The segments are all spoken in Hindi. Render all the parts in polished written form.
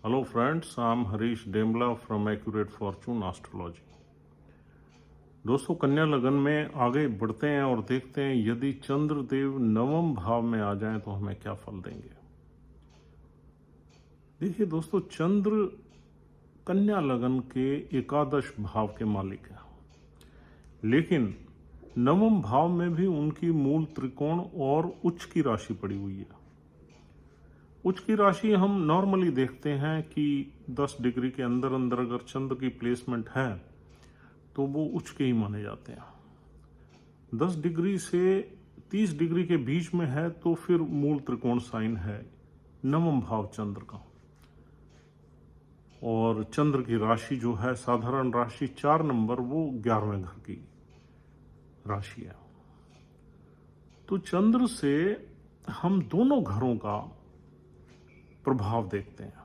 Hello friends, I'm Harish Demla from Accurate Fortune Astrology। दोस्तों, कन्या लगन में आगे बढ़ते हैं और देखते हैं यदि चंद्रदेव नवम भाव में आ जाएं तो हमें क्या फल देंगे। देखिए दोस्तों, चंद्र कन्या लगन के एकादश भाव के मालिक हैं, लेकिन नवम भाव में भी उनकी मूल त्रिकोण और उच्च की राशि पड़ी हुई है। उच्च की राशि हम नॉर्मली देखते हैं कि 10 डिग्री के अंदर अंदर अगर चंद्र की प्लेसमेंट है तो वो उच्च के ही माने जाते हैं। 10 डिग्री से 30 डिग्री के बीच में है तो फिर मूल त्रिकोण साइन है नवम भाव चंद्र का। और चंद्र की राशि जो है साधारण राशि 4 नंबर, वो 11वें घर की राशि है। तो चंद्र से हम दोनों घरों का प्रभाव देखते हैं।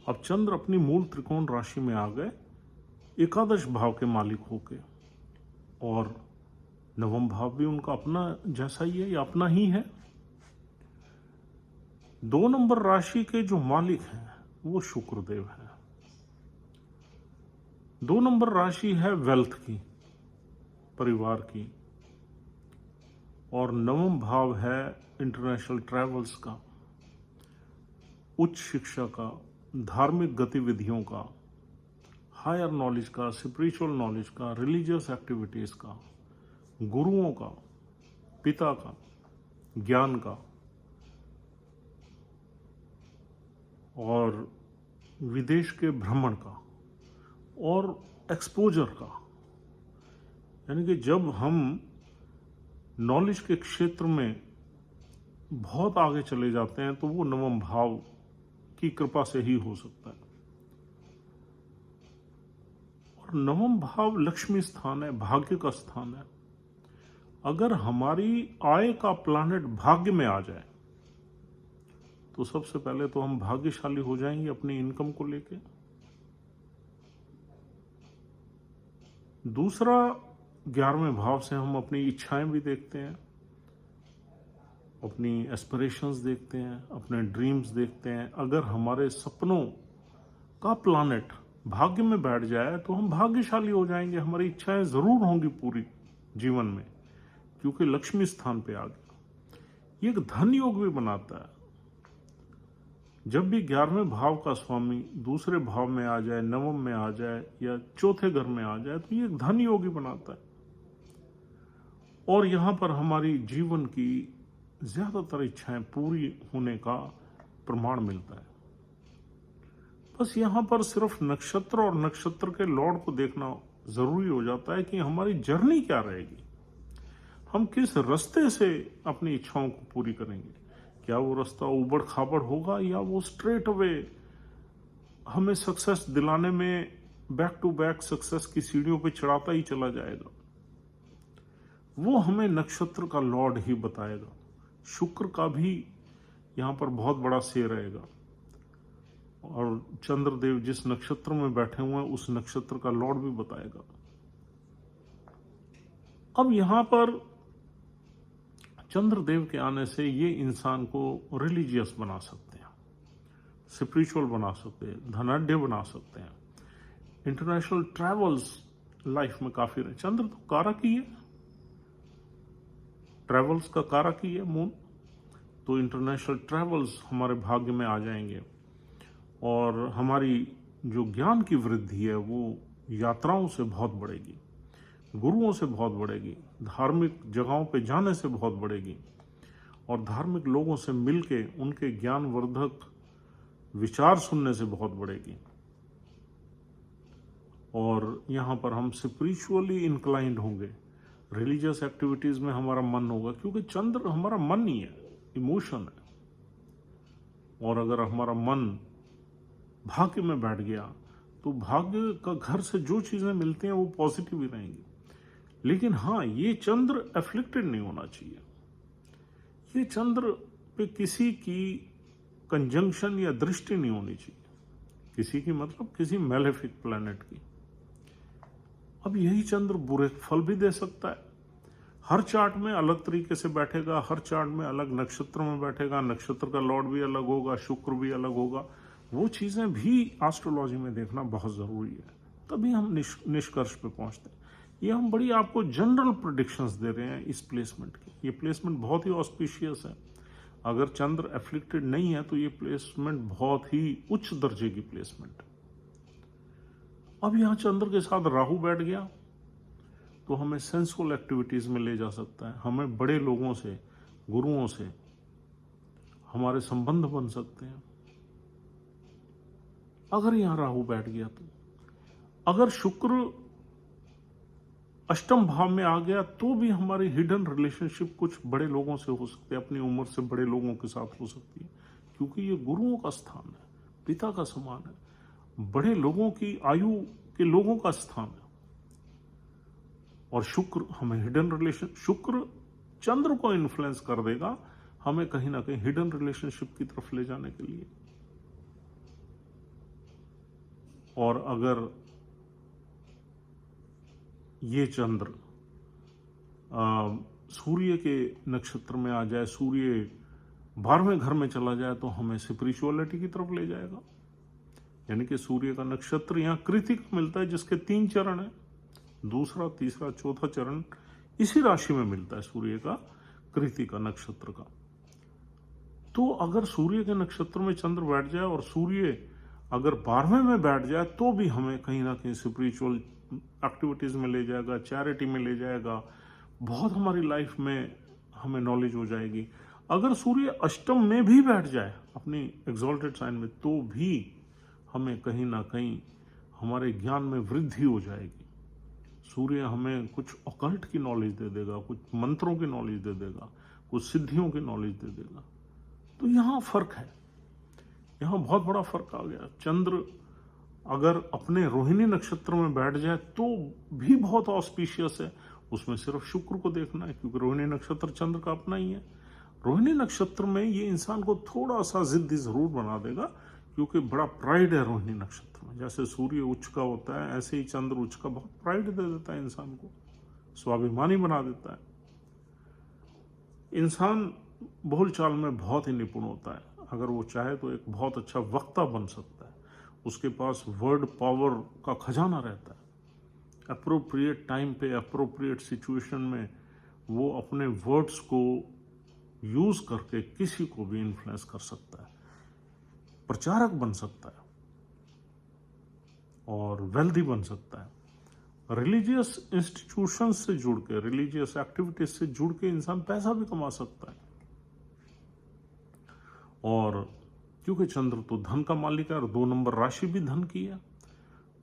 अब चंद्र अपनी मूल त्रिकोण राशि में आ गए एकादश भाव के मालिक होके, और नवम भाव भी उनका अपना जैसा ही है या अपना ही है। 2 नंबर राशि के जो मालिक हैं वो शुक्रदेव है। 2 नंबर राशि है वेल्थ की, परिवार की, और नवम भाव है इंटरनेशनल ट्रैवल्स का, उच्च शिक्षा का, धार्मिक गतिविधियों का, हायर नॉलेज का, स्पिरिचुअल नॉलेज का, रिलीजियस एक्टिविटीज का, गुरुओं का, पिता का, ज्ञान का, और विदेश के भ्रमण का, और एक्सपोजर का। यानी कि जब हम नॉलेज के क्षेत्र में बहुत आगे चले जाते हैं तो वो नवम भाव की कृपा से ही हो सकता है। और नवम भाव लक्ष्मी स्थान है, भाग्य का स्थान है। अगर हमारी आय का प्लैनेट भाग्य में आ जाए तो सबसे पहले तो हम भाग्यशाली हो जाएंगे अपनी इनकम को लेके। दूसरा, 11वें भाव से हम अपनी इच्छाएं भी देखते हैं, अपनी एस्पिरेशंस देखते हैं, अपने ड्रीम्स देखते हैं। अगर हमारे सपनों का प्लैनेट भाग्य में बैठ जाए तो हम भाग्यशाली हो जाएंगे, हमारी इच्छाएं जरूर होंगी पूरी जीवन में, क्योंकि लक्ष्मी स्थान पे आ गया। ये एक धन योग भी बनाता है। जब भी 11वें भाव का स्वामी दूसरे भाव में आ जाए, नवम में आ जाए या चौथे घर में आ जाए तो ये एक धन योग ही बनाता है। और यहां पर हमारी जीवन की ज्यादातर इच्छाएं पूरी होने का प्रमाण मिलता है। बस यहां पर सिर्फ नक्षत्र और नक्षत्र के लॉर्ड को देखना जरूरी हो जाता है कि हमारी जर्नी क्या रहेगी, हम किस रास्ते से अपनी इच्छाओं को पूरी करेंगे। क्या वो रास्ता उबड़ खाबड़ होगा या वो स्ट्रेट अवे हमें सक्सेस दिलाने में बैक टू बैक सक्सेस की सीढ़ियों पे चढ़ाता ही चला जाएगा। वो हमें नक्षत्र का लॉर्ड ही बताएगा। शुक्र का भी यहां पर बहुत बड़ा से रहेगा, और चंद्रदेव जिस नक्षत्र में बैठे हुए हैं उस नक्षत्र का लॉर्ड भी बताएगा। अब यहां पर चंद्रदेव के आने से ये इंसान को रिलीजियस बना सकते हैं, स्पिरिचुअल बना सकते हैं, धनाढ्य बना सकते हैं। इंटरनेशनल ट्रैवल्स लाइफ में काफी रहे। चंद्र तो कारक ही है, ट्रैवल्स का कारक ही है मून, तो इंटरनेशनल ट्रैवल्स हमारे भाग्य में आ जाएंगे। और हमारी जो ज्ञान की वृद्धि है वो यात्राओं से बहुत बढ़ेगी, गुरुओं से बहुत बढ़ेगी, धार्मिक जगहों पे जाने से बहुत बढ़ेगी, और धार्मिक लोगों से मिलके उनके ज्ञानवर्धक विचार सुनने से बहुत बढ़ेगी। और यहाँ पर हम स्पिरिचुअली इंक्लाइंड होंगे, रिलीजियस एक्टिविटीज में हमारा मन होगा, क्योंकि चंद्र हमारा मन ही है, इमोशन है। और अगर हमारा मन भाग्य में बैठ गया तो भाग्य का घर से जो चीजें मिलती हैं वो पॉजिटिव ही रहेंगी। लेकिन हाँ, ये चंद्र एफ्लिक्टेड नहीं होना चाहिए। ये चंद्र पे किसी की कंजंक्शन या दृष्टि नहीं होनी चाहिए, किसी की मतलब किसी मेलेफिक प्लैनेट की। अब यही चंद्र बुरे फल भी दे सकता है। हर चार्ट में अलग तरीके से बैठेगा, हर चार्ट में अलग नक्षत्र में बैठेगा, नक्षत्र का लॉर्ड भी अलग होगा, शुक्र भी अलग होगा, वो चीज़ें भी एस्ट्रोलॉजी में देखना बहुत ज़रूरी है, तभी हम निष्कर्ष पे पहुंचते हैं। ये हम बड़ी आपको जनरल प्रेडिक्शंस दे रहे हैं इस प्लेसमेंट की। ये प्लेसमेंट बहुत ही ऑस्पिशियस है। अगर चंद्र एफ्लिक्टेड नहीं है तो ये प्लेसमेंट बहुत ही उच्च दर्जे की प्लेसमेंट है। अब यहां चंद्र के साथ राहु बैठ गया तो हमें सेंसुअल एक्टिविटीज में ले जा सकता है, हमें बड़े लोगों से, गुरुओं से हमारे संबंध बन सकते हैं। अगर यहां राहु बैठ गया तो, अगर शुक्र अष्टम भाव में आ गया तो भी हमारी हिडन रिलेशनशिप कुछ बड़े लोगों से हो सकती है, अपनी उम्र से बड़े लोगों के साथ हो सकती है, क्योंकि ये गुरुओं का स्थान है, पिता का समान है, बड़े लोगों की आयु के लोगों का स्थान है। और शुक्र हमें हिडन रिलेशन, शुक्र चंद्र को इन्फ्लुएंस कर देगा हमें कहीं ना कहीं हिडन रिलेशनशिप की तरफ ले जाने के लिए। और अगर ये चंद्र सूर्य के नक्षत्र में आ जाए, सूर्य 12वें घर में चला जाए तो हमें स्पिरिचुअलिटी की तरफ ले जाएगा। यानी कि सूर्य का नक्षत्र यहाँ कृतिक मिलता है, जिसके 3 चरण है, दूसरा, तीसरा, चौथा चरण इसी राशि में मिलता है सूर्य का, कृतिका नक्षत्र का। तो अगर सूर्य के नक्षत्र में चंद्र बैठ जाए और सूर्य अगर 12वें में बैठ जाए तो भी हमें कहीं ना कहीं स्पिरिचुअल एक्टिविटीज में ले जाएगा, चैरिटी में ले जाएगा, बहुत हमारी लाइफ में हमें नॉलेज हो जाएगी। अगर सूर्य अष्टम में भी बैठ जाए अपनी एग्जॉल्टेड साइन में तो भी हमें कहीं ना कहीं हमारे ज्ञान में वृद्धि हो जाएगी। सूर्य हमें कुछ ऑकल्ट की नॉलेज दे देगा, कुछ मंत्रों की नॉलेज दे देगा, कुछ सिद्धियों की नॉलेज दे देगा। तो यहाँ फर्क है, यहाँ बहुत बड़ा फर्क आ गया। चंद्र अगर अपने रोहिणी नक्षत्र में बैठ जाए तो भी बहुत ऑस्पिशियस है, उसमें सिर्फ शुक्र को देखना है, क्योंकि रोहिणी नक्षत्र चंद्र का अपना ही है। रोहिणी नक्षत्र में ये इंसान को थोड़ा सा जिद्दी जरूर बना देगा, क्योंकि बड़ा प्राइड है रोहिणी नक्षत्र में। जैसे सूर्य उच्च का होता है, ऐसे ही चंद्र उच्च का बहुत प्राइड दे देता है इंसान को, स्वाभिमानी बना देता है। इंसान बोलचाल में बहुत ही निपुण होता है, अगर वो चाहे तो एक बहुत अच्छा वक्ता बन सकता है। उसके पास वर्ड पावर का खजाना रहता है। अप्रोप्रिएट टाइम पे, अप्रोप्रिएट सिचुएशन में वो अपने वर्ड्स को यूज करके किसी को भी इन्फ्लुएंस कर सकता है, प्रचारक बन सकता है और वेल्दी बन सकता है। रिलीजियस इंस्टीट्यूशन से जुड़ के, रिलीजियस एक्टिविटीज से जुड़ के इंसान पैसा भी कमा सकता है। और क्योंकि चंद्र तो धन का मालिक है और 2 नंबर राशि भी धन की है,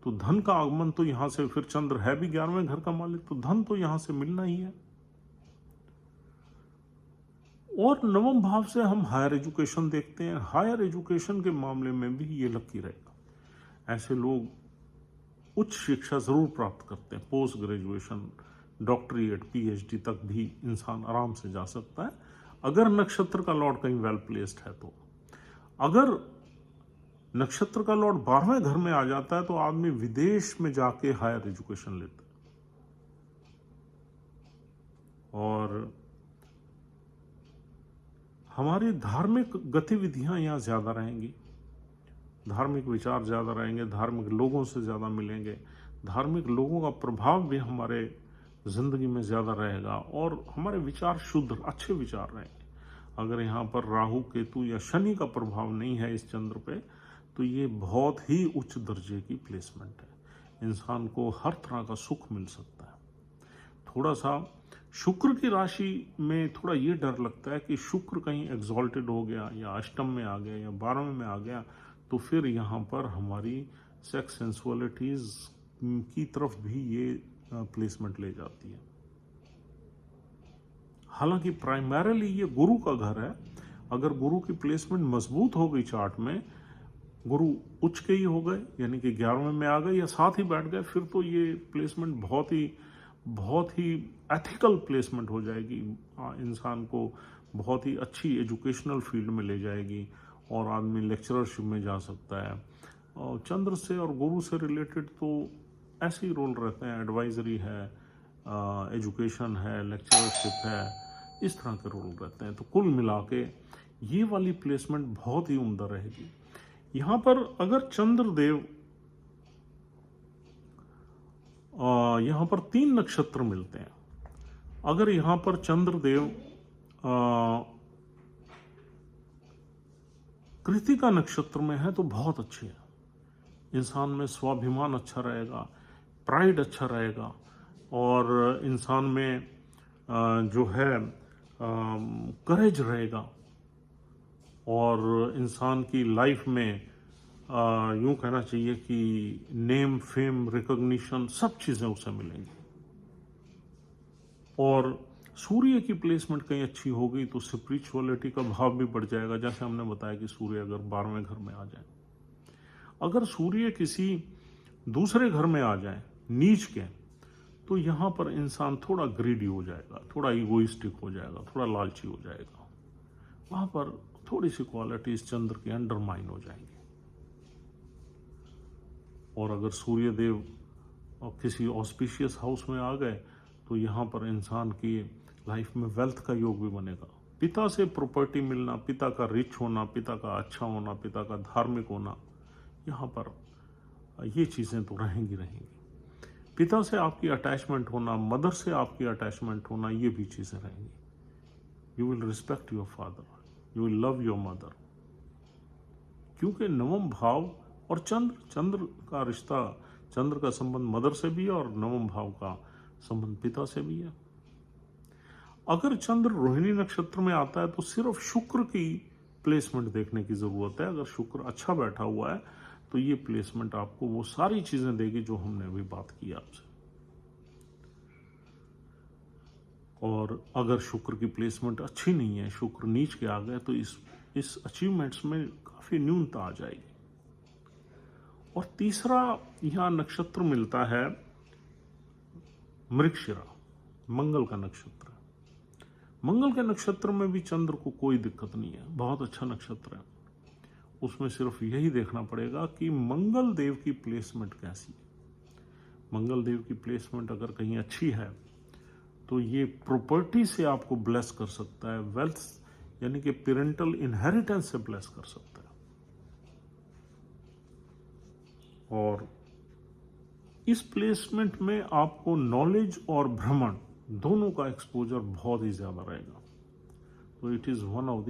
तो धन का आगमन तो यहां से, फिर चंद्र है भी 11वें घर का मालिक, तो धन तो यहां से मिलना ही है। और 9वें भाव से हम हायर एजुकेशन देखते हैं। हायर एजुकेशन के मामले में भी ये लकी रहेगा। ऐसे लोग उच्च शिक्षा जरूर प्राप्त करते हैं, पोस्ट ग्रेजुएशन, डॉक्टरेट, पीएचडी तक भी इंसान आराम से जा सकता है, अगर नक्षत्र का लॉर्ड कहीं वेल प्लेस्ड है तो। अगर नक्षत्र का लॉर्ड 12वें घर में आ जाता है तो आदमी विदेश में जाके हायर एजुकेशन लेता है। और हमारी धार्मिक गतिविधियां यहां ज्यादा रहेंगी, धार्मिक विचार ज्यादा रहेंगे, धार्मिक लोगों से ज्यादा मिलेंगे, धार्मिक लोगों का प्रभाव भी हमारे जिंदगी में ज्यादा रहेगा और हमारे विचार शुद्ध, अच्छे विचार रहेंगे। अगर यहाँ पर राहु, केतु या शनि का प्रभाव नहीं है इस चंद्र पे तो ये बहुत ही उच्च दर्जे की प्लेसमेंट है। इंसान को हर तरह का सुख मिल सकता है। थोड़ा सा शुक्र की राशि में थोड़ा ये डर लगता है कि शुक्र कहीं एग्जॉल्टेड हो गया या अष्टम में आ गया या 12वें में आ गया तो फिर यहाँ पर हमारी सेक्स सेंसुअलिटीज की तरफ भी ये प्लेसमेंट ले जाती है। हालांकि प्राइमरीली ये गुरु का घर है। अगर गुरु की प्लेसमेंट मजबूत हो गई चार्ट में, गुरु उच्च के ही हो गए यानी कि 11वें में आ गए या साथ ही बैठ गए, फिर तो ये प्लेसमेंट बहुत ही एथिकल प्लेसमेंट हो जाएगी। इंसान को बहुत ही अच्छी एजुकेशनल फील्ड में ले जाएगी और आदमी लेक्चररशिप में जा सकता है। और चंद्र से और गुरु से रिलेटेड तो ऐसे ही रोल रहते हैं, एडवाइजरी है, एजुकेशन है, लेक्चररशिप है, इस तरह के रोल रहते हैं। तो कुल मिला के ये वाली प्लेसमेंट बहुत ही उम्दा रहेगी। यहां पर अगर चंद्रदेव, यहां पर 3 नक्षत्र मिलते हैं। अगर यहां पर चंद्रदेव कृतिका नक्षत्र में है तो बहुत अच्छी है। इंसान में स्वाभिमान अच्छा रहेगा, प्राइड अच्छा रहेगा, और इंसान में जो है करेज रहेगा, और इंसान की लाइफ में यूं कहना चाहिए कि नेम, फेम, रिकॉग्निशन सब चीज़ें उसे मिलेंगी। और सूर्य की प्लेसमेंट कहीं अच्छी हो गई तो स्पिरिचुअलिटी का भाव भी बढ़ जाएगा। जैसे हमने बताया कि सूर्य अगर 12वें घर में आ जाए, अगर सूर्य किसी दूसरे घर में आ जाए नीच के, तो यहां पर इंसान थोड़ा ग्रीडी हो जाएगा, थोड़ा इगोइस्टिक हो जाएगा, थोड़ा लालची हो जाएगा। वहां पर थोड़ी सी क्वालिटीज चंद्र के अंडरमाइन हो जाएंगी। और अगर सूर्य देव किसी ऑस्पिशियस हाउस में आ गए तो यहाँ पर इंसान की लाइफ में वेल्थ का योग भी बनेगा। पिता से प्रॉपर्टी मिलना, पिता का रिच होना, पिता का अच्छा होना, पिता का धार्मिक होना, यहाँ पर ये चीज़ें तो रहेंगी। पिता से आपकी अटैचमेंट होना, मदर से आपकी अटैचमेंट होना, ये भी चीज़ें रहेंगी। You will respect your father, you will love your mother, क्योंकि नवम भाव और चंद्र का रिश्ता, चंद्र का संबंध मदर से भी है और नवम भाव का संबंध पिता से भी है। अगर चंद्र रोहिणी नक्षत्र में आता है तो सिर्फ शुक्र की प्लेसमेंट देखने की जरूरत है। अगर शुक्र अच्छा बैठा हुआ है तो ये प्लेसमेंट आपको वो सारी चीजें देगी जो हमने अभी बात की आपसे। और अगर शुक्र की प्लेसमेंट अच्छी नहीं है, शुक्र नीच के आ गए, तो इस अचीवमेंट्स में काफी न्यूनता आ जाएगी। और तीसरा यहां नक्षत्र मिलता है मृगशिरा, मंगल का नक्षत्र। मंगल के नक्षत्र में भी चंद्र को कोई दिक्कत नहीं है, बहुत अच्छा नक्षत्र है। उसमें सिर्फ यही देखना पड़ेगा कि मंगल देव की प्लेसमेंट कैसी है। मंगल देव की प्लेसमेंट अगर कहीं अच्छी है तो ये प्रॉपर्टी से आपको ब्लेस कर सकता है, वेल्थ यानी कि पेरेंटल इनहेरिटेंस से ब्लेस कर सकता है। और इस प्लेसमेंट में आपको नॉलेज और भ्रमण दोनों का एक्सपोजर बहुत ही ज्यादा रहेगा। तो it is one of the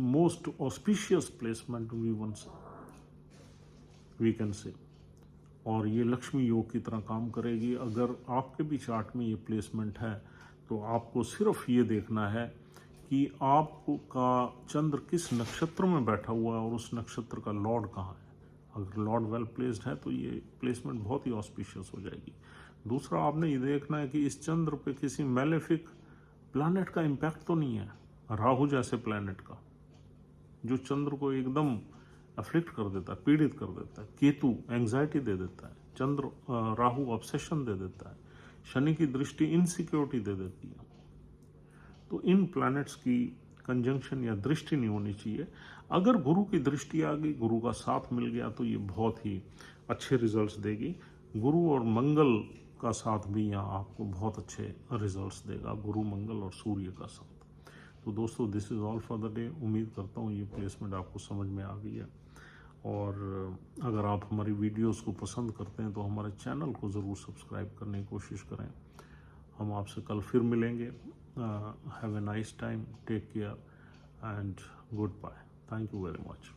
most auspicious placement we can say. और ये लक्ष्मी योग की तरह काम करेगी। अगर आपके भी चार्ट में ये प्लेसमेंट है तो आपको सिर्फ ये देखना है कि आपका चंद्र किस नक्षत्र में बैठा हुआ है और उस नक्षत्र का लॉर्ड कहाँ है। अगर लॉर्ड वेल प्लेस्ड है तो ये प्लेसमेंट बहुत ही ऑस्पिशियस हो जाएगी। दूसरा, आपने ये देखना है कि इस चंद्र पे किसी मैलेफिक प्लैनेट का इम्पैक्ट तो नहीं है, राहु जैसे प्लैनेट का, जो चंद्र को एकदम अफ्लिक्ट कर देता है, पीड़ित कर देता है। केतु एंग्जाइटी दे देता है, चंद्र राहु ऑब्सेशन दे देता है, शनि की दृष्टि इनसिक्योरिटी दे देती है। तो इन प्लैनेट्स की कंजंक्शन या दृष्टि नहीं होनी चाहिए। अगर गुरु की दृष्टि आ गई, गुरु का साथ मिल गया, तो ये बहुत ही अच्छे रिजल्ट्स देगी। गुरु और मंगल का साथ भी यहाँ आपको बहुत अच्छे रिजल्ट्स देगा, गुरु, मंगल और सूर्य का साथ। तो दोस्तों, this is all for the day. उम्मीद करता हूँ ये प्लेसमेंट आपको समझ में आ गई है। और अगर आप हमारी वीडियोस को पसंद करते हैं तो हमारे चैनल को ज़रूर सब्सक्राइब करने की कोशिश करें। हम आपसे कल फिर मिलेंगे। Have a nice time, take care and goodbye. Thank you very much.